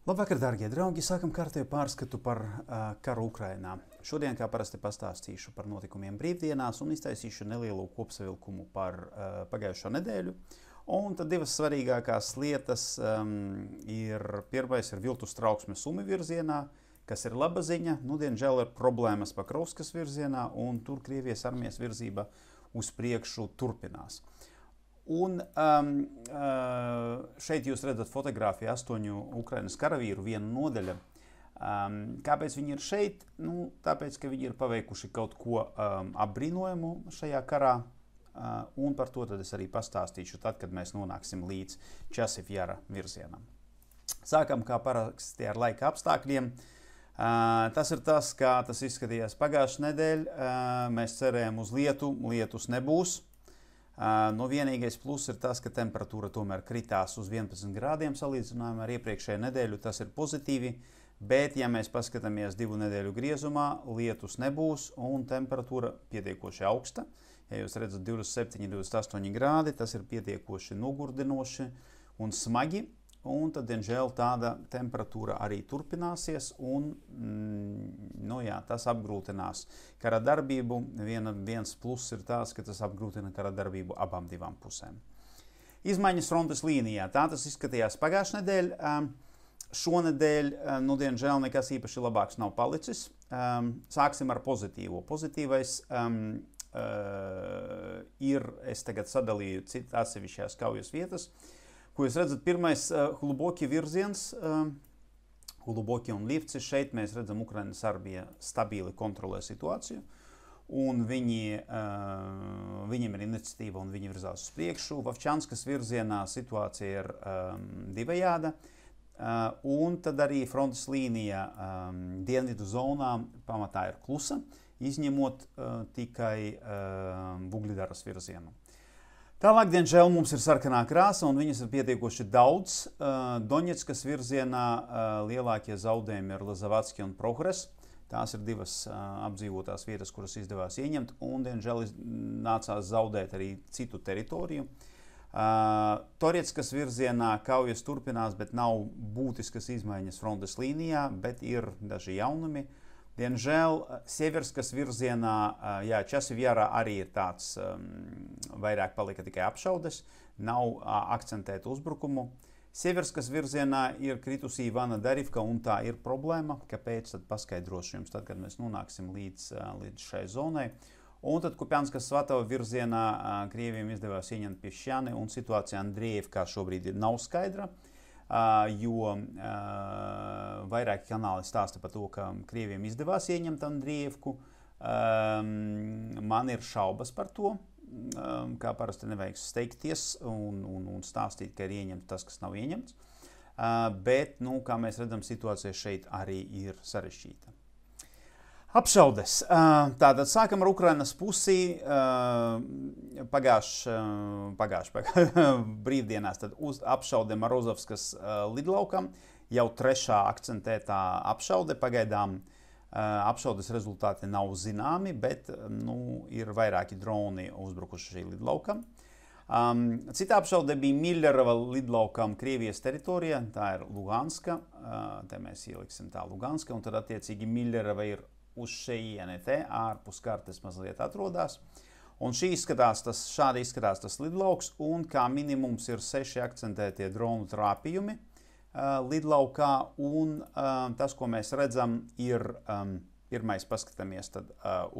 Labvakar, dārgie draugi! Sākam kārtējo pārskatu par karu Ukrainā. Šodien, kā parasti, pastāstīšu par notikumiem brīvdienās un iztaisīšu nelielu kopsavilkumu par pagājušo nedēļu. Un tad divas svarīgākās lietas pirmais ir viltus trauksme Sumi virzienā, kas ir laba ziņa. Nu, diemžēl ir problēmas Pakrovskas virzienā, un tur Krievijas armijas virzība uz priekšu turpinās. Un šeit jūs redzat fotogrāfiju 8 Ukrainas karavīru, viena nodaļa. Kāpēc viņi ir šeit? Nu, tāpēc, ka viņi ir paveikuši kaut ko apbrīnojamu šajā karā, un par to tad es arī pastāstīšu tad, kad mēs nonāksim līdz Časivjara virzienam. Sākam kā parasti ar laika apstākļiem. Tas ir tas, kā tas izskatījās pagājušajā nedēļā. Mēs cerējām uz lietu, lietus nebūs. No vienīgais pluss ir tas, ka temperatūra tomēr kritās uz 11 grādiem salīdzinājumā ar iepriekšējo nedēļu. Tas ir pozitīvi, bet ja mēs paskatāmies 2 nedēļu griezumā, lietus nebūs un temperatūra pietiekoši augsta. Ja jūs redzat 27, 28 grādi, tas ir pietiekoši nogurdinoši un smagi. Un tad, diemžēl, tāda temperatūra arī turpināsies, un tas apgrūtinās kara darbību. Viens pluss ir tās, ka tas apgrūtina kara darbību abām divām pusēm. Izmaiņas frontes līnijā. Tā tas izskatījās pagājušajā nedēļā. Šonedēļ, diemžēl, nekas īpaši labāks nav palicis. Sāksim ar pozitīvo. Pozitīvais ir, es tagad sadalīju atsevišķās kaujas vietas. Ko jūs redzat, pirmais Hluboki virziens, Hluboki un Livci. Šeit mēs redzam, Ukrainas armija stabili kontrolē situāciju, un viņiem ir iniciatīva un viņi virzās uz priekšu. Vovčanskas virzienā situācija ir divējāda, un tad arī frontes līnija dienvidu zonā pamatā ir klusa, izņemot tikai Vuglidaras virzienu. Tālāk, diemžēl, mums ir sarkanā krāsa, un viņas ir pietiekoši daudz. Doņetskas virzienā lielākie zaudējumi ir Lazavatski un Prohores. Tās ir divas apdzīvotās vietas, kuras izdevās ieņemt, un, diemžēl, nācās zaudēt arī citu teritoriju. Torieckas virzienā kaujas turpinās, bet nav būtiskas izmaiņas frontes līnijā, bet ir daži jaunumi. Diemžēl, Sieverskas virzienā, Časivjarā arī ir tāds, vairāk palika tikai apšaudes, nav akcentēta uzbrukumu. Sieverskas virzienā ir kritusī Ivana Darivka, un tā ir problēma. Kāpēc? Tad paskaidrošu jums tad, kad mēs nonāksim līdz šai zonai. Un tad Kupianskas Svatava virzienā Krievijam izdevās ieņemt Piešķani, un situācija Andrievkā šobrīd nav skaidra. Jo vairāki kanāli stāsta par to, ka Krievijam izdevās ieņemt Andrievku. Man ir šaubas par to, kā parasti nevajag steigties un stāstīt, ka ir ieņemts tas, kas nav ieņemts. Bet, kā mēs redzam, situācija šeit arī ir sarežģīta. Apšaudes. Tātad sākam ar Ukrainas pusi. Brīvdienās tad apšaude Morozovskas lidlaukam. Jau 3. akcentētā apšaude. Pagaidām apšaudes rezultāti nav zināmi, bet ir vairāki droni uzbrukuši šī lidlaukam. Cita apšaude bija Millerova lidlaukam Krievijas teritorijā. Tā ir Luganska. Te mēs ieliksim tā Luganska, un tad attiecīgi Millerova ir uz šejieni te, ārpus kartes mazliet atrodas. Un šādi izskatās tas lidlauks, un kā minimums ir 6 akcentētie dronu trāpījumi lidlaukā, un tas, ko mēs redzam, ir pirmais paskatāmies tad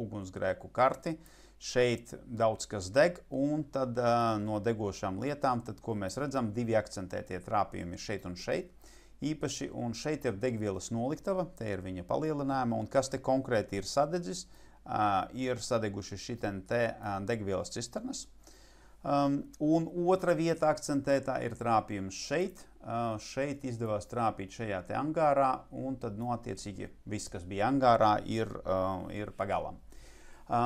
ugunsgrēku karti. Šeit daudz kas deg, un tad no degošām lietām, tad, ko mēs redzam, 2 akcentētie trāpījumi šeit un šeit. Īpaši, un šeit ir degvielas noliktava, te ir viņa palielinājuma, un kas te konkrēti ir sadedzis, ir sadeguši šitien te degvielas cisternas. Un otra vieta akcentētā ir trāpījums šeit. Šeit izdevās trāpīt šajā te angārā, un tad, attiecīgi, viss, kas bija angārā, ir pagalam.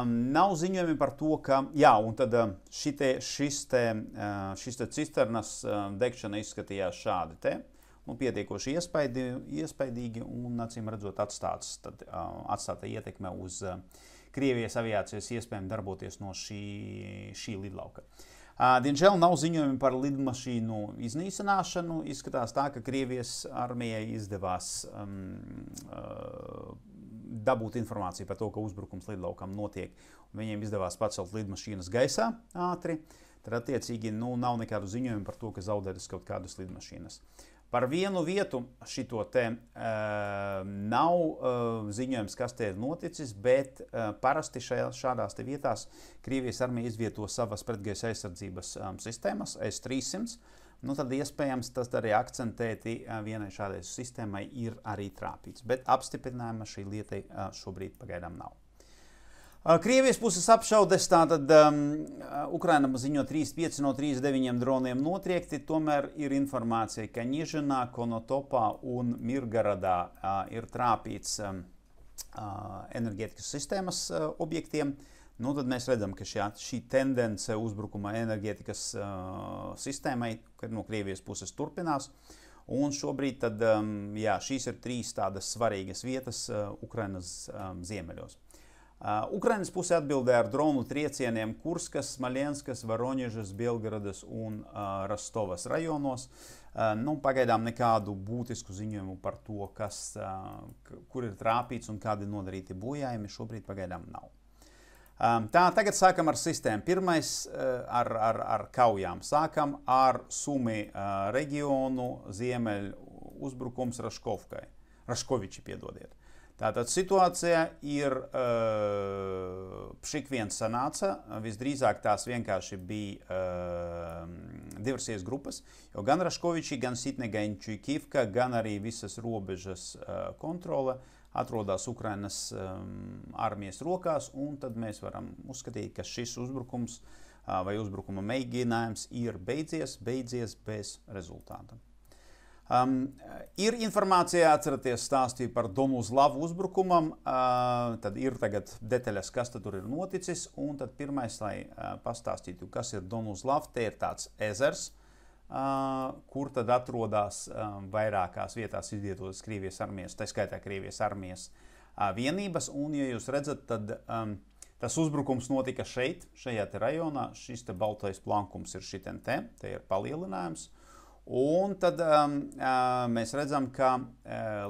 Nav ziņojumi par to, ka, un tad šis te cisternas degšana izskatījās šādi te. Pietiekoši iespaidīgi un, acīm redzot, atstāta ietekme uz Krievijas aviācijas iespējām darboties no šī lidlauka. Diemžēl nav ziņojumi par lidmašīnu iznīcināšanu. Izskatās tā, ka Krievijas armijai izdevās dabūt informāciju par to, ka uzbrukums lidlaukam notiek. Viņiem izdevās pacelt lidmašīnas gaisā ātri. Tad attiecīgi nav nekādu ziņojumu par to, ka zaudētas kaut kādas lidmašīnas. Par vienu vietu šito te nav ziņojums, kas te ir noticis, bet parasti šādās te vietās Krievijas armija izvieto savas pretgaisa aizsardzības sistēmas, S-300. Tad iespējams tas arī akcentēti vienai šādai sistēmai ir arī trāpīts, bet apstiprinājuma šī lietai šobrīd pagaidām nav. Krievijas puses apšaudes, tātad Ukraina ziņo 35 no 39 droniem notriekti, tomēr ir informācija, ka Nižinā, Konotopā un Mirgaradā ir trāpīts enerģētikas sistēmas objektiem. Tad mēs redzam, ka šī tendence uzbrukuma enerģētikas sistēmai no Krievijas puses turpinās. Un šobrīd tad, šīs ir 3 tādas svarīgas vietas Ukrainas ziemeļos. Ukrainas puse atbildē ar dronu triecieniem Kurskas, Smaļenskas, Varoņežas, Belgradas un Rastovas rajonos. Pagaidām nekādu būtisku ziņojumu par to, kur ir trāpīts un kādi nodarīti bojājumi, šobrīd pagaidām nav. Tagad sākam ar sistēmu. Pirmais ar kaujām. Sākam ar Sumi reģionu ziemeļu uzbrukums Raškoviči, piedodiet. Tātad situācija ir Pšikviens sanāca, visdrīzāk tās vienkārši bija diversijas grupas, jo gan Raškoviči, gan Sitnegaņčuikivka, gan arī visas robežas kontrole atrodas Ukrainas armijas rokās, un tad mēs varam uzskatīt, ka šis uzbrukums vai uzbrukuma mēģinājums ir beidzies bez rezultāta. Ir informācija, atceraties, stāstīju par Donuzlavu uzbrukumam, tad ir tagad detaļas, kas tur ir noticis, un tad pirmais, lai pastāstītu, kas ir Donuzlav, te ir tāds ezers, kur tad atrodas vairākās vietās izvietotas Krievijas armijas, tā skaitā Krievijas armijas vienības, un, ja jūs redzat, tad tas uzbrukums notika šajā te rajonā, šis te baltais plankums ir šitien te ir palielinājums. Un tad mēs redzam, ka,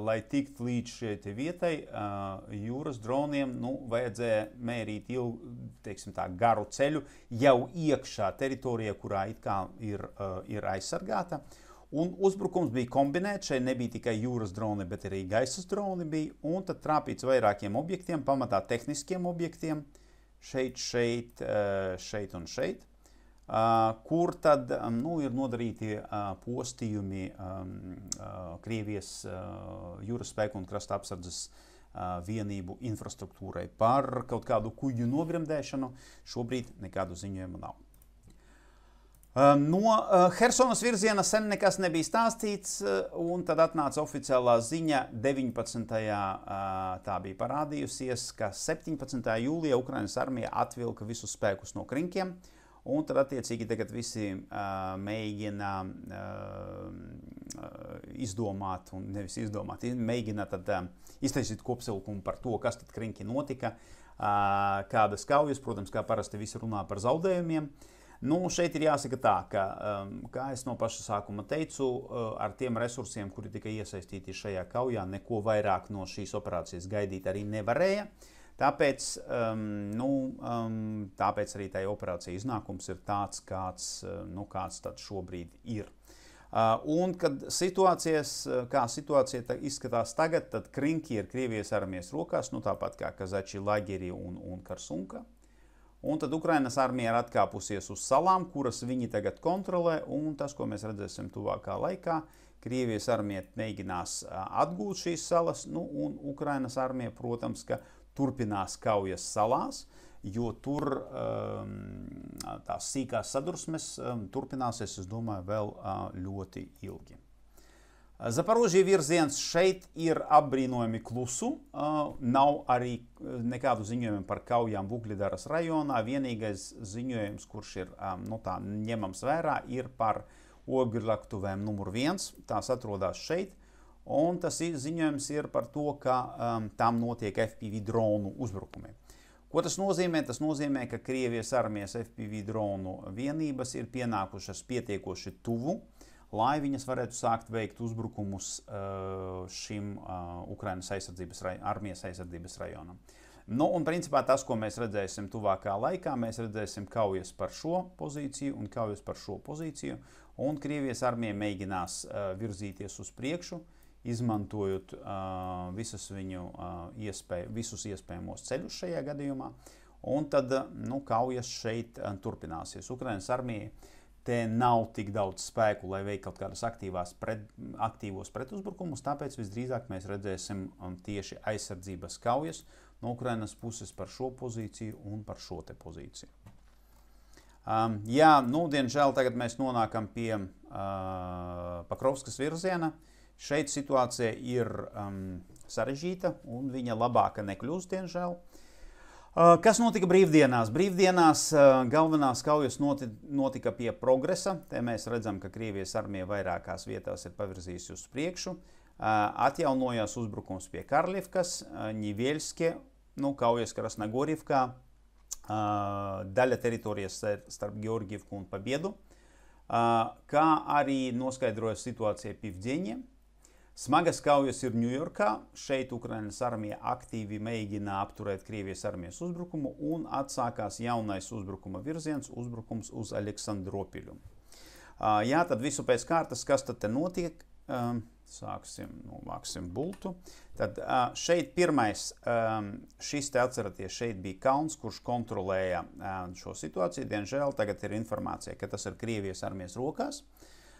lai tikt līdz šai vietai, jūras droniem vajadzēja mērīt garu ceļu jau iekšā teritorijā, kurā it kā ir aizsargāta. Un uzbrukums bija kombinēts, šeit nebija tikai jūras droni, bet arī gaisas droni bija, un tad trāpīts vairākiem objektiem, pamatā tehniskiem objektiem, šeit un šeit. Kur tad ir nodarīti postījumi Krievijas jūras spēku un krasta apsardzes vienību infrastruktūrai par kaut kādu kuģu nogremdēšanu. Šobrīd nekādu ziņojumu nav. No Hersonas virziena sen nekas nebija stāstīts, un tad atnāca oficiālā ziņa 19. tā bija parādījusies, ka 17. jūlijā Ukrainas armija atvilka visus spēkus no Krinkiem. Un tad attiecīgi tagad visi mēģina izdomāt, un nevis izdomāt, mēģina tad iztaisīt kopsavilkumu par to, kas tad Krinki notika, kādas kaujas, protams, kā parasti visi runā par zaudējumiem. Šeit ir jāsaka tā, ka, kā es no paša sākuma teicu, ar tiem resursiem, kuri tika iesaistīti šajā kaujā, neko vairāk no šīs operācijas gaidīt arī nevarēja. Tāpēc arī tā operācija iznākums ir tāds, kāds tad šobrīd ir. Un, kad kā situācija izskatās tagad, tad Krinki ir Krievijas armijas rokās, tāpat kā Kazači, Lageri un Karsunka. Un tad Ukrainas armija ir atkāpusies uz salām, kuras viņi tagad kontrolē, un tas, ko mēs redzēsim tuvākā laikā, Krievijas armija mēģinās atgūt šīs salas, un Ukrainas armija, protams, ka turpinās kaujas salās, jo tur tās sīkās sadursmes turpināsies, es domāju, vēl ļoti ilgi. Zaporožija virziens šeit ir apbrīnojami klusu, nav arī nekādu ziņojumu par kaujām Vugļidaras rajonā. Vienīgais ziņojums, kurš ir ņemams vērā, ir par ogļraktuvēm numur 1, tās atrodas šeit. Un tas ziņojums ir par to, ka tam notiek FPV dronu uzbrukumi. Ko tas nozīmē? Tas nozīmē, ka Krievijas armijas FPV dronu vienības ir pienākušas pietiekoši tuvu, lai viņas varētu sākt veikt uzbrukumus šim Ukrainas armijas aizsardzības rajonam. Nu, un principā tas, ko mēs redzēsim tuvākā laikā, mēs redzēsim kaujas par šo pozīciju un kaujas par šo pozīciju, un Krievijas armija mēģinās virzīties uz priekšu, izmantojot visus iespējamos ceļus šajā gadījumā, un tad kaujas šeit turpināsies. Ukrainas armija te nav tik daudz spēku, lai veiktu kaut kādas aktīvos pretuzbrukumus, tāpēc visdrīzāk mēs redzēsim tieši aizsardzības kaujas no Ukrainas puses par šo pozīciju un par šo te pozīciju. Diemžēl tagad mēs nonākam pie Pakrovskas virziena. Šeit situācija ir sarežģīta un viņa labāka nekļūst, diemžēl. Kas notika brīvdienās? Brīvdienās galvenās kaujas notika pie Progresa. Te mēs redzam, ka Krievijas armija vairākās vietās ir pavirzījusi uz priekšu. Atjaunojās uzbrukums pie Karlivkas, Ņiveļskie, kaujas Krasnogorivkā, daļa teritorijas starp Georgievku un Pabiedu, kā arī noskaidrojas situācija Pivdeņie. Smagas kaujas ir Ņujorkā. Šeit Ukrainas armija aktīvi mēģina apturēt Krievijas armijas uzbrukumu un atsākās jaunais uzbrukuma virziens, uzbrukums uz Aleksandropiļu. Tad visu pēc kārtas, kas tad te notiek? Vāksim bultu. Tad šeit pirmais, šis te atceraties, šeit bija Kalns, kurš kontrolēja šo situāciju. Diemžēl tagad ir informācija, ka tas ir Krievijas armijas rokās.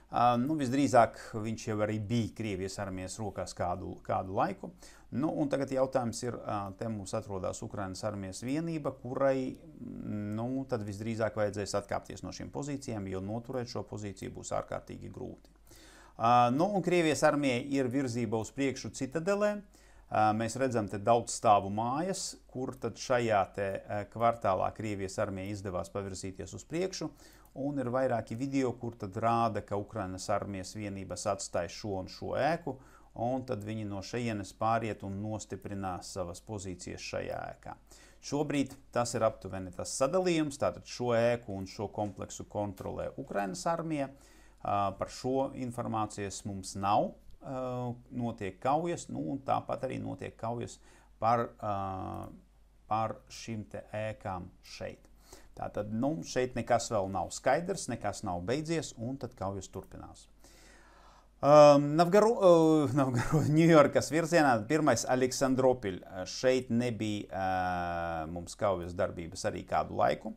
Visdrīzāk viņš jau arī bija Krievijas armijas rokās kādu laiku. Un tagad jautājums ir, te mums atrodas Ukrainas armijas vienība, kurai tad visdrīzāk vajadzēs atkāpties no šīm pozīcijām, jo noturēt šo pozīciju būs ārkārtīgi grūti. Un Krievijas armija ir virzība uz priekšu Citadelē. Mēs redzam te daudz stāvu mājas, kur tad šajā te kvartālā Krievijas armija izdevās pavirzīties uz priekšu. Un ir vairāki video, kur tad rāda, ka Ukrainas armijas vienības atstāja šo un šo ēku, un tad viņi no šejienes pāriet un nostiprinās savas pozīcijas šajā ēkā. Šobrīd tas ir aptuveni tas sadalījums, tātad šo ēku un šo kompleksu kontrolē Ukrainas armija. Par šo informācijas mums nav, notiek kaujas, un tāpat arī notiek kaujas par šīm te ēkām šeit. Tātad, šeit nekas vēl nav skaidrs, nekas nav beidzies, un tad kaujas turpinās. Ņujorkas virzienā pirmais Aleksandropiļ. Šeit nebija mums kaujas darbības arī kādu laiku.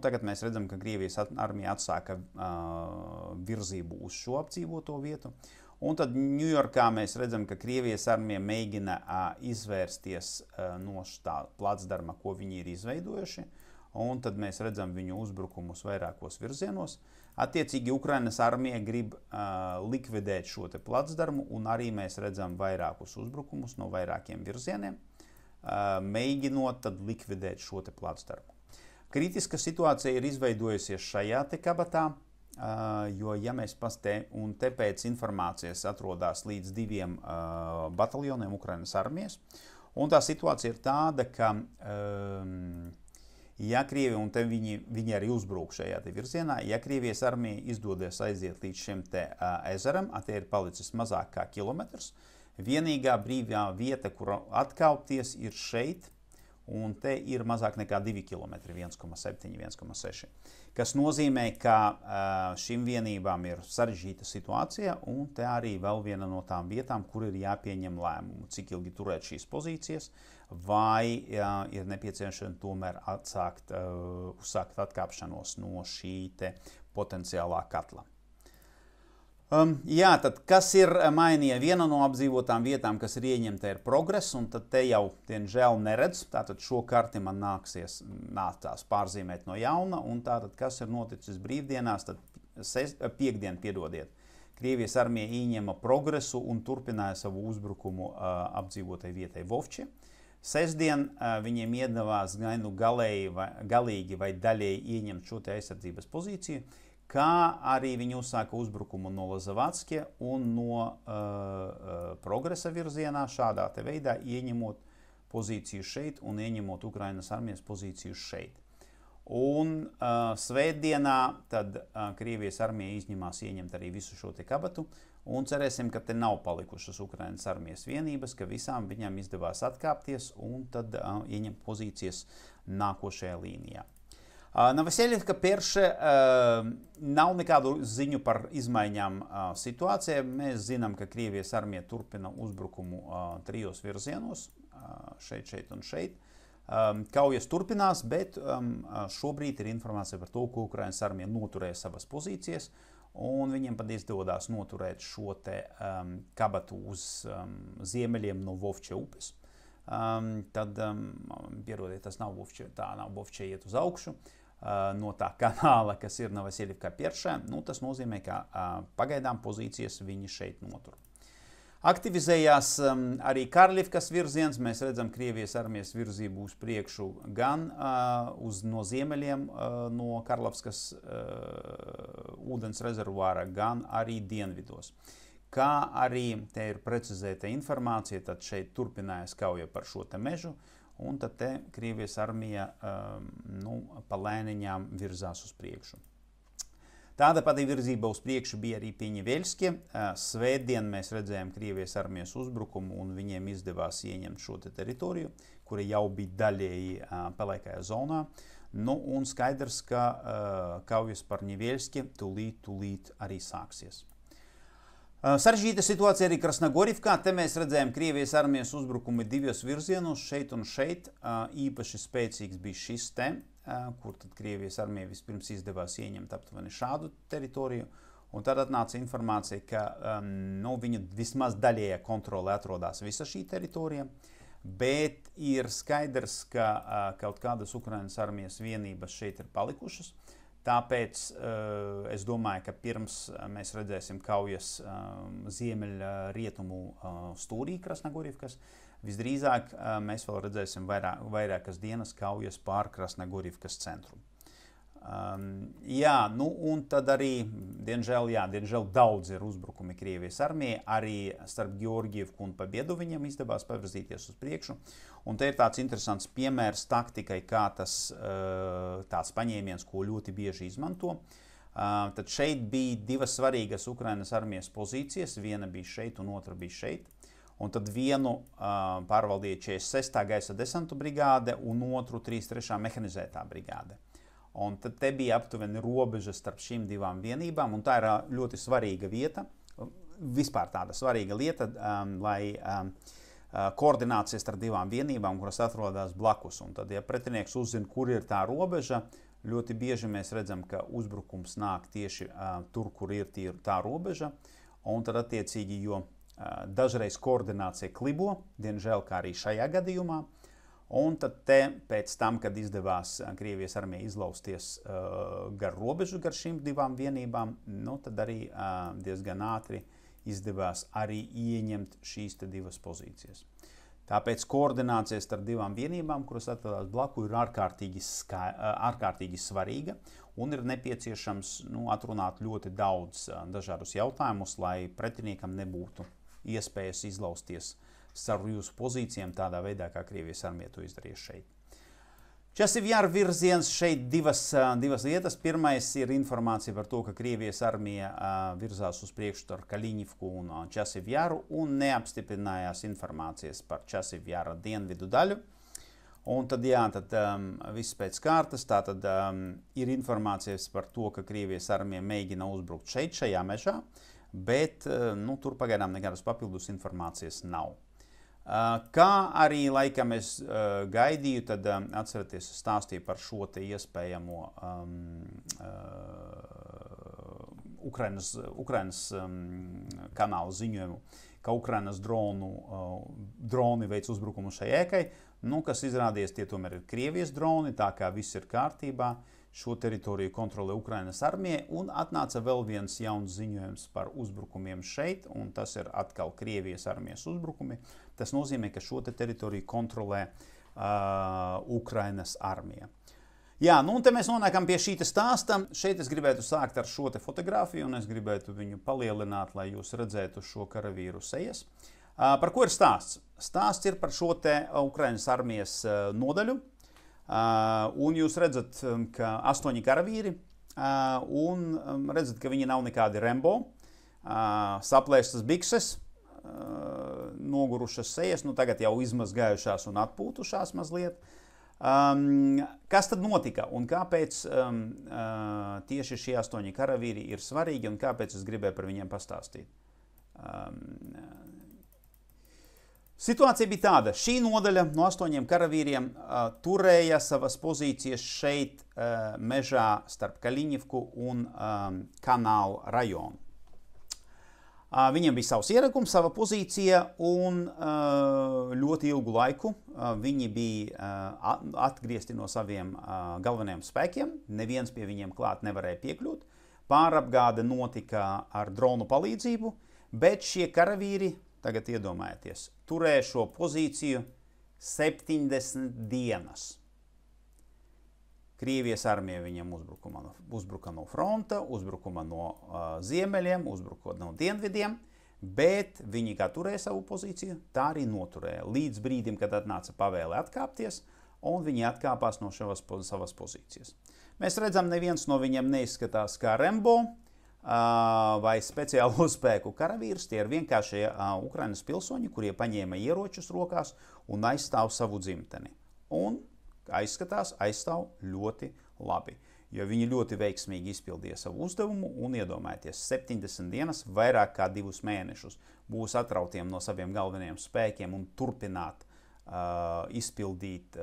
Tagad mēs redzam, ka Krievijas armija atsāka virzību uz šo apdzīvoto vietu. Un tad Ņujorkā mēs redzam, ka Krievijas armija mēģina izvērsties no tā placdarma, ko viņi ir izveidojuši. Un tad mēs redzam viņu uzbrukumus vairākos virzienos. Attiecīgi Ukrainas armija grib likvidēt šo te placdarmu, un arī mēs redzam vairākus uzbrukumus no vairākiem virzieniem, mēģinot tad likvidēt šo te placdarmu. Kritiska situācija ir izveidojusies šajā te kabatā, jo, ja mēs un te pēc informācijas atrodas līdz 2 bataljoniem Ukrainas armijas, un tā situācija ir tāda, ka ja Krievija, un te viņi arī uzbrūk šajā te virzienā, ja Krievijas armija izdodas aiziet līdz šim te ezeram, te ir palicis mazāk kā kilometrs, vienīgā brīvā vieta, kur atkāpties, ir šeit, un te ir mazāk nekā 2 km, 1,7, 1,6. Kas nozīmē, ka šīm vienībām ir sarežģīta situācija, un te arī vēl viena no tām vietām, kur ir jāpieņem lēmumu, cik ilgi turēt šīs pozīcijas, vai ir nepieciešams tomēr uzsākt atkāpšanos no šī te potenciālā katla. Tad kas ir mainīja? Viena no apdzīvotām vietām, kas ir ieņemta, ir Progress, un tad te jau, diemžēl, neredz. Tātad šo karti man nācās pārzīmēt no jauna, un tātad, kas ir noticis brīvdienās, tad piekdien, piedodiet, Krievijas armija ieņēma Progresu un turpināja savu uzbrukumu apdzīvotai vietai Vovči. Sestdien viņiem iedavās galīgi vai daļēji ieņemt šo te aizsardzības pozīciju, kā arī viņi uzsāka uzbrukumu no Lazavatskie un no Progresa virzienā, šādā te veidā ieņemot pozīciju šeit un ieņemot Ukrainas armijas pozīciju šeit. Un svētdienā tad Krievijas armija izņemās ieņemt arī visu šo te kabatu, un cerēsim, ka te nav palikušas Ukrainas armijas vienības, ka visām viņām izdevās atkāpties un tad ieņemt pozīcijas nākošajā līnijā. Novoselievka Perše nav nekādu ziņu par izmaiņām situācijā. Mēs zinām, ka Krievijas armija turpina uzbrukumu 3 virzienos, šeit un šeit. Kaujas turpinās, bet šobrīd ir informācija par to, ka Ukrainas armija noturēja savas pozīcijas, un viņiem pat izdodas noturēt šo te kabatu uz ziemeļiem no Vovče upes. Tad, pierodiet, tas nav Vovče, tā nav Vovče iet uz augšu no tā kanāla, kas ir Novoselievka Peršē. Tas nozīmē, ka pagaidām pozīcijas viņi šeit notur. Aktivizējās arī Karlivkas virziens. Mēs redzam Krievijas armijas virzību uz priekšu gan no ziemeļiem no Karlovskas ūdens rezervuāra, gan arī dienvidos. Kā arī te ir precizēta informācija, tad šeit turpinājās kauja par šo te mežu, un tad te Krievijas armija pa lēniņām virzās uz priekšu. Tāda pati virzība uz priekšu bija arī pie Ņeveļskie. Svētdien mēs redzējām Krievijas armijas uzbrukumu, un viņiem izdevās ieņemt šo te teritoriju, kura jau bija daļēji pelēkajā zonā. Un skaidrs, ka kaujas par Ņeveļskie tūlīt arī sāksies. Sarežģīta situācija arī Krasnogorivkā. Te mēs redzējām Krievijas armijas uzbrukumi 2 virzienos, šeit un šeit. Īpaši spēcīgs bija šis te, kur tad Krievijas armija vispirms izdevās ieņemt aptuveni šādu teritoriju. Un tad atnāca informācija, ka viņu vismaz daļējā kontrolē atrodas visa šī teritorija. Bet ir skaidrs, ka kaut kādas Ukrainas armijas vienības šeit ir palikušas. Tāpēc es domāju, ka pirms mēs redzēsim kaujas ziemeļrietumu stūrī Krasnogorivkas, visdrīzāk mēs vēl redzēsim vairākas dienas kaujas pār Krasnogorivkas centru. Un tad arī, diemžēl daudz ir uzbrukumi Krievijas armijai, arī starp Georgievku un Pabiedu viņam izdevās pavirzīties uz priekšu. Un te ir tāds interesants piemērs taktikai, kā tāds paņēmiens, ko ļoti bieži izmanto. Tad šeit bija 2 svarīgas Ukrainas armijas pozīcijas, viena bija šeit un otra bija šeit. Un tad vienu pārvaldīja 46. gaisa desantu brigāde un otru 33. mehanizētā brigāde. Un tad te bija aptuveni robeža starp šīm 2 vienībām, un tā ir ļoti svarīga vieta, vispār tāda svarīga lieta, lai koordinācija starp 2 vienībām, kuras atrodas blakus. Un tad, ja pretinieks uzzina, kur ir tā robeža, ļoti bieži mēs redzam, ka uzbrukums nāk tieši tur, kur ir tā robeža, un tad attiecīgi, jo dažreiz koordinācija klibo, diemžēl kā arī šajā gadījumā. Un tad pēc tam, kad izdevās Krievijas armijai izlausties gar robežu, gar šīm 2 vienībām, tad arī diezgan ātri izdevās arī ieņemt šīs 2 pozīcijas. Tāpēc koordinācija starp 2 vienībām, kuras atrodas blaku, ir ārkārtīgi svarīga un ir nepieciešams atrunāt ļoti daudz dažādus jautājumus, lai pretiniekam nebūtu iespējas izlausties starp jūsu pozīcijām tādā veidā, kā Krievijas armija to izdarīja šeit. Časivjāra virziens šeit divas lietas. Pirmais ir informācija par to, ka Krievijas armija virzās uz priekšu ar Kaļiņivku un Časivjāru un neapstiprinājās informācijas par Časivjāra dienvidu daļu. Un tad, viss pēc kārtas, tātad ir informācijas par to, ka Krievijas armija mēģina uzbrukt šajā mežā, bet tur pagaidām nekādas papildus informācijas nav. Kā arī laikam es gaidīju, tad atceraties, stāstīju par šo te iespējamo Ukrainas kanālu ziņojumu, ka Ukrainas droni veic uzbrukumu šai ēkai, kas izrādījies, tie tomēr ir Krievijas droni, tā kā viss ir kārtībā. Šo teritoriju kontrolē Ukrainas armija, un atnāca vēl viens jauns ziņojums par uzbrukumiem šeit, un tas ir atkal Krievijas armijas uzbrukumi. Tas nozīmē, ka šo teritoriju kontrolē Ukrainas armija. Un te mēs nonākam pie šī stāsta. Šeit es gribētu sākt ar šo fotografiju, un es gribētu viņu palielināt, lai jūs redzētu šo karavīru sejas. Par ko ir stāsts? Stāsts ir par šo te Ukrainas armijas nodaļu. Un jūs redzat, ka 8 karavīri, un redzat, ka viņi nav nekādi Rembo, saplēstas bikses, nogurušas sejas, nu tagad jau izmazgājušās un atpūtušās mazliet. Kas tad notika un kāpēc tieši šie 8 karavīri ir svarīgi un kāpēc es gribēju par viņiem pastāstīt? Situācija bija tāda, šī nodaļa no 8 karavīriem turēja savas pozīcijas šeit mežā starp Kaļiņivku un Kanālu rajonu. Viņiem bija savs ierakums, sava pozīcija, un ļoti ilgu laiku viņi bija atgriezti no saviem galvenajiem spēkiem. Neviens pie viņiem klāt nevarēja piekļūt. Pārapgāde notika ar dronu palīdzību, bet šie karavīri, tagad iedomājieties, turēja šo pozīciju 70 dienas. Krievijas armija viņam uzbruka no fronta, uzbrukuma no ziemeļiem, uzbruka no dienvidiem, bet viņi kā turēja savu pozīciju, tā arī noturēja. Līdz brīdim, kad atnāca pavēle atkāpties, un viņi atkāpās no savas pozīcijas. Mēs redzam, neviens no viņiem neizskatās kā Rembo vai speciālo spēku karavīrs. Tie ir vienkārši Ukrainas pilsoņi, kurie paņēma ieročus rokās un aizstāv savu dzimteni. Un aizstāv ļoti labi, jo viņi ļoti veiksmīgi izpildīja savu uzdevumu un iedomājieties, 70 dienas, vairāk kā 2 mēnešus būs atrautiem no saviem galvenajiem spēkiem un turpināt izpildīt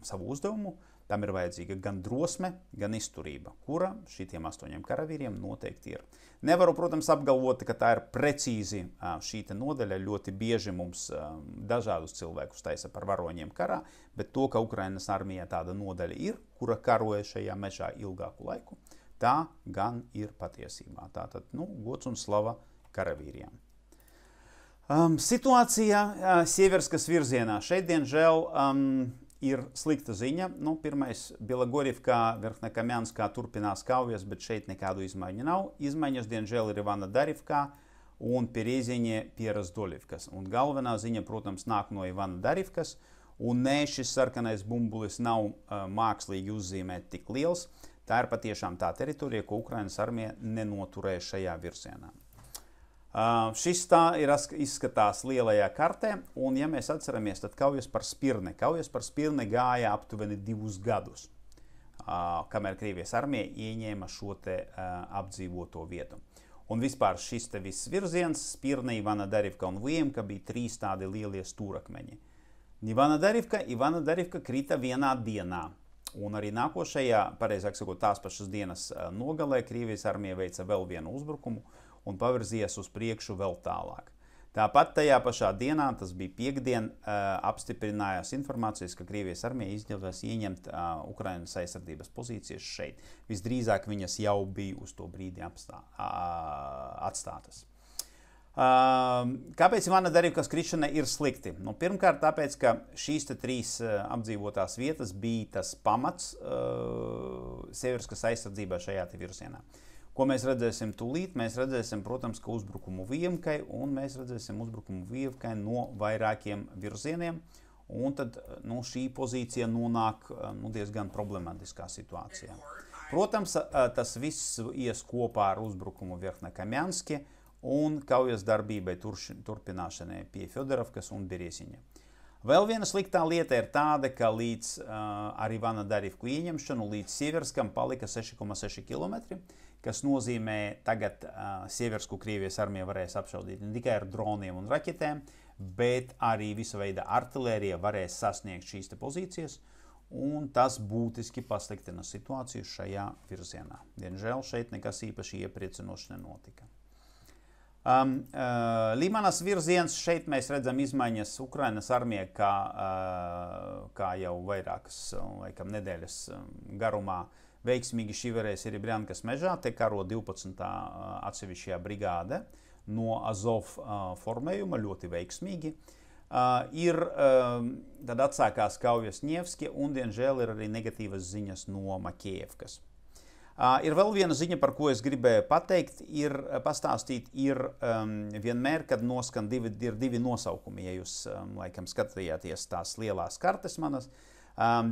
savu uzdevumu. Tam ir vajadzīga gan drosme, gan izturība, kura šitiem 8 karavīriem noteikti ir. Nevaru, protams, apgalvot, ka tā ir precīzi šī nodaļa. Ļoti bieži mums dažādus cilvēkus taisa par varoņiem karā, bet to, ka Ukrainas armijā tāda nodaļa ir, kura karoja šajā mežā ilgāku laiku, tā gan ir patiesībā. Tātad, gods un slava karavīriem. Situācija Sieverskas virzienā. Šeit, diemžēl, ir slikta ziņa. Pirmais, Bielogorivkā, Verkhnekamianskā turpinās kaujas, bet šeit nekādu izmaiņu nav. Izmaiņas, diemžēl, ir Ivanodarivkā un Perieziņē pie Razdolivkas. Un galvenā ziņa, protams, nāk no Ivanodarivkas. Un ne, šis sarkanais bumbulis nav mākslīgi uzzīmēt tik liels. Tā ir patiešām tā teritorija, ko Ukrainas armija nenoturēja šajā virzienā. Šis tā izskatās lielajā kartē, un ja mēs atceramies, tad kaujas par Spirne gāja aptuveni 2 gadus, kamēr Krievijas armija ieņēma šo te apdzīvoto vietu. Un vispār šis te viss virziens, Spirne, Ivanodarivka un Vujemka, bija 3 tādi lielie stūrakmeņi. Ivanodarivka krita vienā dienā, un arī nākošajā, pareizāk sakot, tās pašas dienas nogalē Krievijas armija veica vēl vienu uzbrukumu un pavirzījās uz priekšu vēl tālāk. Tāpat tajā pašā dienā, tas bija piekdien, apstiprinājās informācijas, ka Krievijas armija izdevās ieņemt Ukrainas aizsardzības pozīcijas šeit. Visdrīzāk viņas jau bija uz to brīdi atstātas. Kāpēc Ivanodarivkas krišana ir slikti? Pirmkārt, tāpēc, ka šīs 3 apdzīvotās vietas bija tas pamats Sieverskas aizsardzībā šajā virzienā. Ko mēs redzēsim tūlīt? Mēs redzēsim, protams, ka uzbrukumu Vujemkai, un mēs redzēsim uzbrukumu Vujemkai no vairākiem virzieniem, un tad šī pozīcija nonāk diezgan problematiskā situācijā. Protams, tas viss ies kopā ar uzbrukumu Verkhnekamianski un kaujas darbībai turpināšanai pie Fjodorovkas un Berieziņa. Vēl viena sliktā lieta ir tāda, ka līdz ar Ivanodarivku ieņemšanu līdz Sieverskam palika 6,6 km, kas nozīmē, tagad Sieversku Krievijas armija varēs apšaudīt ne tikai ar droniem un raķetēm, bet arī visa veida artilērija varēs sasniegt šīs te pozīcijas, un tas būtiski pasliktina situāciju šajā virzienā. Diemžēl šeit nekas īpaši iepriecinoši nenotika. Limanas virziens, šeit mēs redzam izmaiņas Ukrainas armijā, kā jau vairākas laikam nedēļas garumā veiksmīgi šiverēs ir Brjankas mežā, te karo 12. atsevišķajā brigāde no Azov formējuma ļoti veiksmīgi. Tad atsākās kaujas Ņevski un, diemžēl, ir arī negatīvas ziņas no Makievkas. Ir vēl viena ziņa, par ko es gribēju pastāstīt, ir vienmēr, kad noskan divi nosaukumi, ja jūs laikam skatījāties tās lielās kartes manas.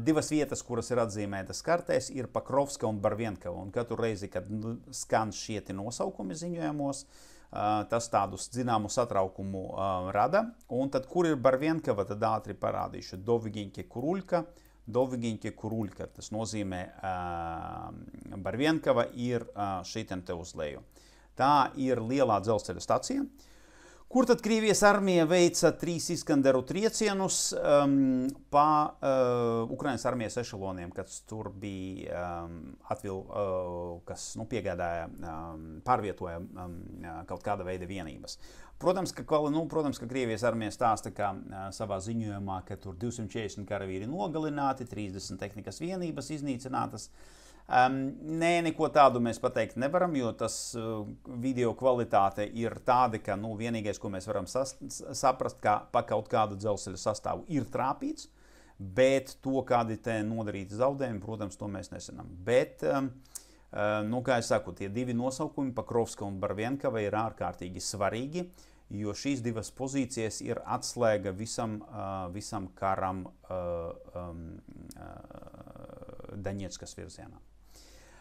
Divas vietas, kuras ir atzīmētas kartēs, ir Pakrovska un Barvienkava. Un katru reizi, kad skan šie nosaukumi ziņojumos, tas tādus zināmu satraukumu rada. Un tad, kur ir Barvienkava, tad ātri parādīšu Dovigiņķe Kuruļka. Dovigiņķe Kuruļka, tas nozīmē Barvienkava ir šitien te uz leju. Tā ir lielā dzelzceļa stacija, kur tad Krievijas armija veica 3 Iskanderu triecienus pa Ukrainas armijas ešaloniem, kas tur bija kas piegādāja, pārvietoja kaut kāda veida vienības. Protams, ka Krievijas armija stāsta, ka savā ziņojumā, ka tur 240 karavīri nogalināti, 30 tehnikas vienības iznīcinātas. Nē, neko tādu mēs pateikt nevaram, jo tas video kvalitāte ir tāda, ka vienīgais, ko mēs varam saprast, ka pa kaut kādu dzelzceļa sastāvu ir trāpīts, bet to, kādi te nodarīti zaudējumi, protams, to mēs nezinām. Bet, kā es saku, tie divi nosaukumi, Pakrovska un Barvienkava, ir ārkārtīgi svarīgi, jo šīs divas pozīcijas ir atslēga visam karam Daņetskas virzienā.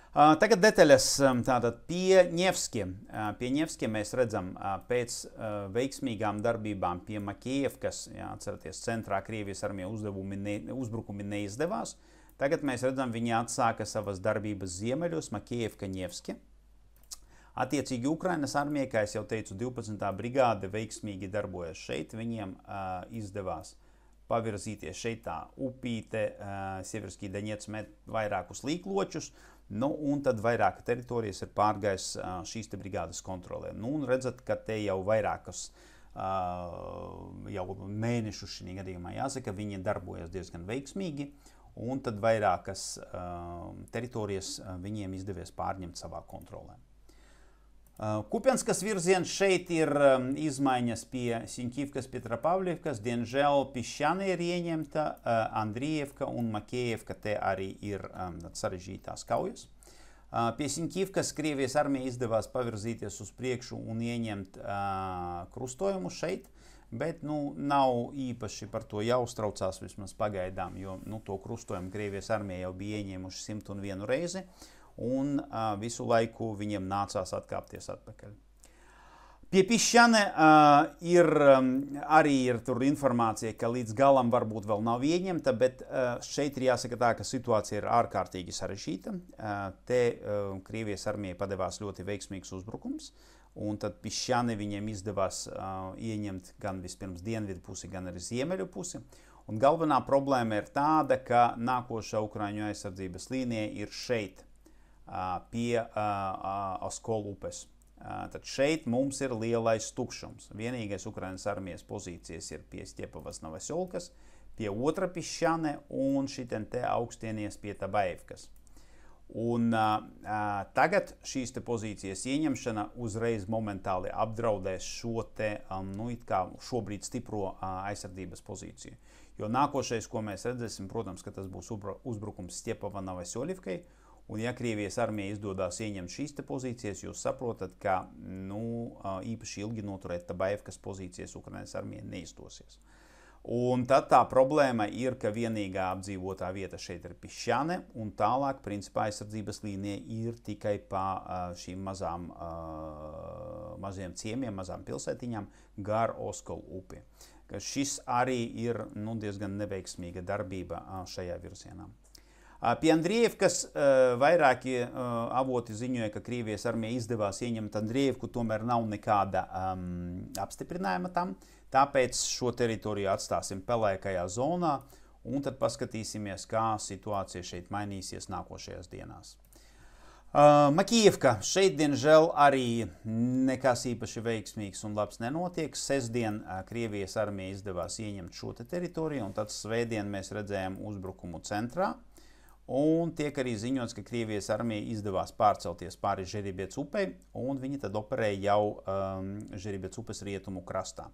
Tagad detaļas. Tātad pie Ņevskie mēs redzam pēc veiksmīgām darbībām pie Makievkas, atceraties, centrā Krievijas armija uzbrukumi neizdevās. Tagad mēs redzam, viņi atsāka savas darbības ziemeļos, Makievka, Ņevskie. Attiecīgi Ukrainas armija, kā es jau teicu, 12. brigāde veiksmīgi darbojas šeit. Viņiem izdevās pavirzīties šeit tā upīte, Sieverskī Daņets met vairākus līkločus, un tad vairāka teritorijas ir pārgājis šīs te brigādes kontrolē. Un redzat, ka te jau vairākas jau mēnešus šī gadījumā jāsaka, viņi darbojas diezgan veiksmīgi, un tad vairākas teritorijas viņiem izdevies pārņemt savā kontrolē. Kupianskas virziens šeit ir izmaiņas pie Siņķivkas, Petropavļivkas, diemžēl Pišķane ir ieņemta, Andrievka un Makievka te arī ir sarežģītās kaujas. Pie Siņķivkas Krievijas armija izdevās pavirzīties uz priekšu un ieņemt krustojumu šeit, bet nav īpaši par to jāuztraucās vismaz pagaidām, jo to krustojumu Krievijas armija jau bija ieņēmuši 101 reizi. Un visu laiku viņiem nācās atkāpties atpakaļ. Pie Pišķane arī ir tur informācija, ka līdz galam varbūt vēl nav ieņemta, bet šeit ir jāsaka tā, ka situācija ir ārkārtīgi sarežģīta. Te Krievijas armijai padevās ļoti veiksmīgs uzbrukums, un tad Pišķane viņiem izdevās ieņemt gan vispirms dienvidu pusi, gan arī ziemeļu pusi. Un galvenā problēma ir tāda, ka nākošā Ukraiņu aizsardzības līnija ir šeit, pie Oskolu upes. Tad šeit mums ir lielais tukšums. Vienīgais Ukrainas armijas pozīcijas ir pie Stjepavas Novasiolkas, pie otra Pišķane un šitien te augstienies pie Tabaevkas. Un tagad šīs te pozīcijas ieņemšana uzreiz momentāli apdraudēs šo te, it kā šobrīd stipro aizsardzības pozīciju. Jo nākošais, ko mēs redzēsim, protams, ka tas būs uzbrukums Stjepava Novasiolivkai. Un ja Krievijas armija izdodās ieņemt šīs te pozīcijas, jūs saprotat, ka īpaši ilgi noturēt Tabaevkas pozīcijas Ukrainas armija neizdosies. Un tad tā problēma ir, ka vienīgā apdzīvotā vieta šeit ir Pišķane, un tālāk, principā, aizsardzības līnija ir tikai pa šīm maziem ciemiem, mazām pilsētiņām gar Oskolu upi. Šis arī ir diezgan neveiksmīga darbība šajā virzienā. Pie Andrievkas vairāki avoti ziņoja, ka Krievijas armija izdevās ieņemt Andrievku, tomēr nav nekāda apstiprinājuma tam. Tāpēc šo teritoriju atstāsim pelēkajā zonā un tad paskatīsimies, kā situācija šeit mainīsies nākošajās dienās. Makievka. Šeit, diemžēl, arī nekas īpaši veiksmīgs un labs nenotiek. Sestdien Krievijas armija izdevās ieņemt šo teritoriju, un tad svētdien mēs redzējām uzbrukumu centrā. Un tiek arī ziņots, ka Krievijas armija izdevās pārcelties pāri Žeribets upei, un viņi tad operēja jau Žeribets upes rietumu krastā.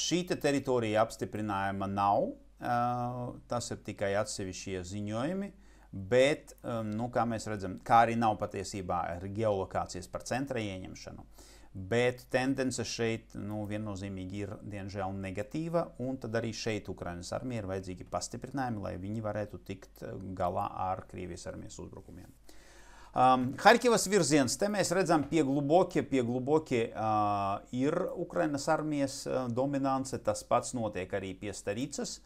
Šī teritorija apstiprinājuma nav, tas ir tikai atsevišķie ziņojumi, bet, nu, kā mēs redzam, kā arī nav patiesībā ar geolokācijas par centra ieņemšanu. Bet tendence šeit viennozīmīgi ir, diemžēl, negatīva, un tad arī šeit Ukrainas armija ir vajadzīgi pastiprinājumi, lai viņi varētu tikt galā ar Krievijas armijas uzbrukumiem. Harkivas virziens, te mēs redzam pie Gluboki ir Ukrainas armijas dominance, tas pats notiek arī pie Staricas.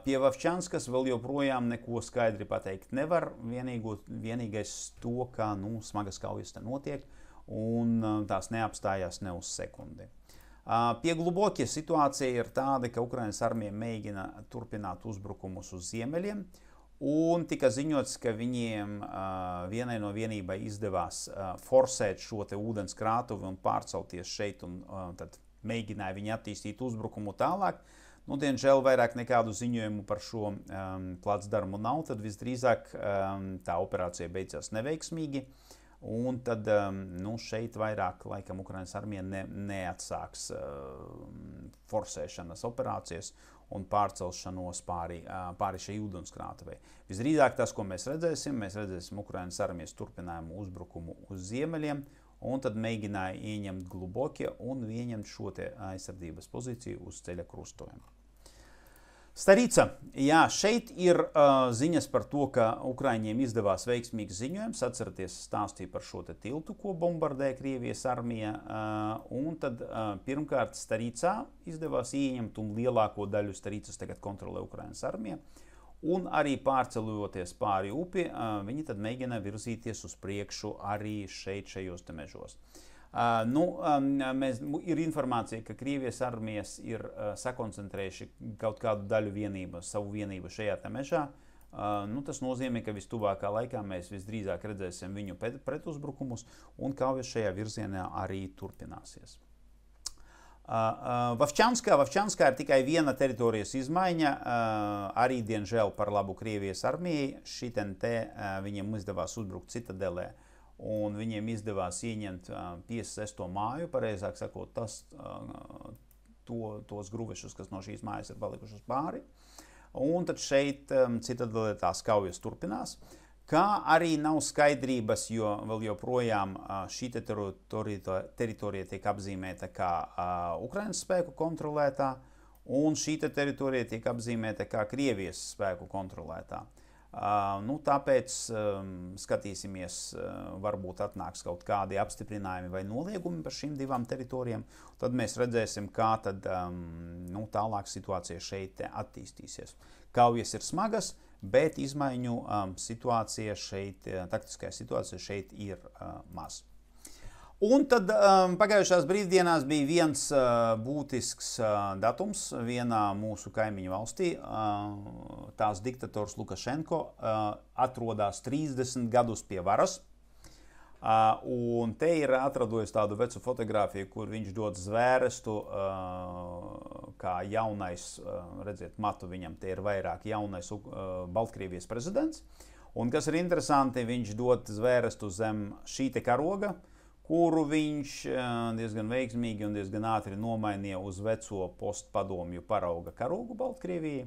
Pie Vovčanskas vēl joprojām neko skaidri pateikt nevar, vienīgais to, ka smagas kaujas te notiek, un tās neapstājās ne uz sekundi. Pie Gluboki situācija ir tāda, ka Ukrainas armija mēģina turpināt uzbrukumus uz ziemeļiem, un tika ziņots, ka viņiem vienai no vienībai izdevās forsēt šo te ūdens krātuvi un pārcelties šeit, un tad mēģināja viņi attīstīt uzbrukumu tālāk. Diemžēl vairāk nekādu ziņojumu par šo placdarmu nav, tad visdrīzāk tā operācija beidzās neveiksmīgi. Un tad šeit vairāk laikam Ukrainas armija neatsāks forsēšanas operācijas un pārcelšanos pāri šai ūdenskrātuvei. Visdrīzāk tas, ko mēs redzēsim Ukrainas armijas turpinājumu uzbrukumu uz ziemeļiem, un tad mēģināja ieņemt Gluboki un ieņemt šo te aizsardzības pozīciju uz ceļa krustojuma. Starica. Jā, šeit ir ziņas par to, ka Ukraiņiem izdevās veiksmīgs ziņojums. Atceraties, stāstīja par šo te tiltu, ko bombardēja Krievijas armija. Un tad pirmkārt Staricā izdevās ieņemt, un lielāko daļu Staricas tagad kontrolē Ukrainas armija. Un arī pārceļoties pāri upi, viņi tad mēģina virzīties uz priekšu arī šajos te mežos. Ir informācija, ka Krievijas armijas ir sakoncentrējuši kaut kādu daļu savu vienību šajā te mežā. Tas nozīmē, ka vistuvākā laikā mēs visdrīzāk redzēsim viņu pretuzbrukumus, un kaujas šajā virzienā arī turpināsies. Vovčanskā ir tikai viena teritorijas izmaiņa, arī diemžēl par labu Krievijas armijai. Šiten te viņiem izdevās uzbrukt Citadelē, un viņiem izdevās ieņemt 56. māju, pareizāk sakot, tos gruvešus, kas no šīs mājas ir palikušas pāri. Un tad šeit Citadelē tās kaujas turpinās. Kā arī nav skaidrības, jo vēl joprojām šī teritorija tiek apzīmēta kā Ukrainas spēku kontrolētā, un šī teritorija tiek apzīmēta kā Krievijas spēku kontrolētā. Tāpēc skatīsimies, varbūt atnāks kaut kādi apstiprinājumi vai noliegumi par šīm divām teritorijām. Tad mēs redzēsim, kā tad, tālāk situācija šeit attīstīsies. Kaujas ir smagas, bet izmaiņu situācija šeit, taktiskajā situācija šeit ir maz. Un tad pagājušās brīvdienās bija viens būtisks datums vienā mūsu kaimiņu valstī. Tās diktators Lukašenko atrodas 30 gadus pie varas. Un te ir atradusi tādu vecu fotogrāfiju, kur viņš dod zvērestu, kā jaunais, redziet, matu viņam, te ir vairāk jaunais Baltkrievijas prezidents. Un kas ir interesanti, viņš dod zvērestu zem šī te karoga, kuru viņš diezgan veiksmīgi un diezgan ātri nomainīja uz veco postpadomju parauga karogu Baltkrievijai.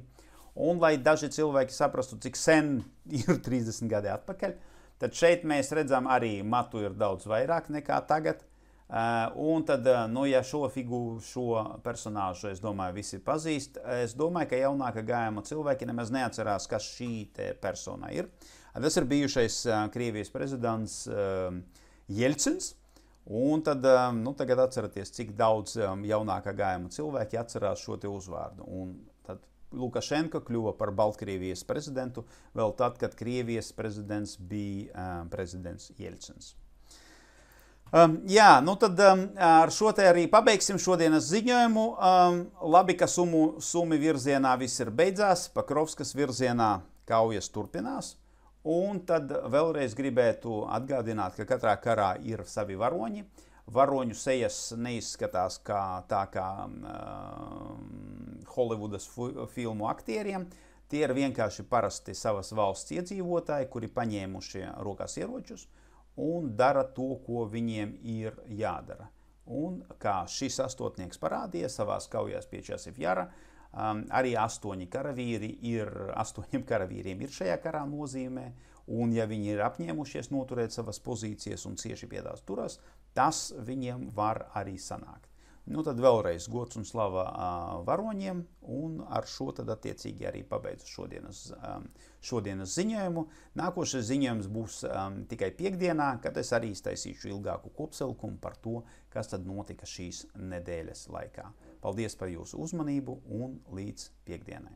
Un, lai daži cilvēki saprastu, cik sen ir 30 gadi atpakaļ, tad šeit mēs redzam arī matu ir daudz vairāk nekā tagad. Un tad, ja šo personāžu, es domāju, visi pazīst, es domāju, ka jaunāka gājuma cilvēki nemaz neatcerās, kas šī te persona ir. Tas ir bijušais Krievijas prezidents Jelcins. Un tad, tagad atceraties, cik daudz jaunākā gājuma cilvēki atcerās šo te uzvārdu. Un tad Lukašenko kļuva par Baltkrievijas prezidentu vēl tad, kad Krievijas prezidents bija prezidents Jelcins. Tad ar šo te arī pabeigsim šodienas ziņojumu. Labi, ka Sumi virzienā viss ir beidzās, Pakrovskas virzienā kaujas turpinās. Un tad vēlreiz gribētu atgādināt, ka katrā karā ir savi varoņi. Varoņu sejas neizskatās kā Holivudas filmu aktieriem. Tie ir vienkārši parasti savas valsts iedzīvotāji, kuri paņēmuši rokās ieročus un dara to, ko viņiem ir jādara. Un kā šis astotnieks parādīja savās kaujās pie Časivjara, Arī 8 karavīriem ir šajā karā nozīmē, un ja viņi ir apņēmušies noturēt savas pozīcijas un cieši pie tās turas, tas viņiem var arī sanākt. Nu tad vēlreiz gods un slava varoņiem, un ar šo tad attiecīgi arī pabeidzu šodienas ziņojumu. Nākošais ziņojums būs tikai piekdienā, kad es arī iztaisīšu ilgāku kopsavilkumu par to, kas tad notika šīs nedēļas laikā. Paldies par jūsu uzmanību un līdz piekdienai!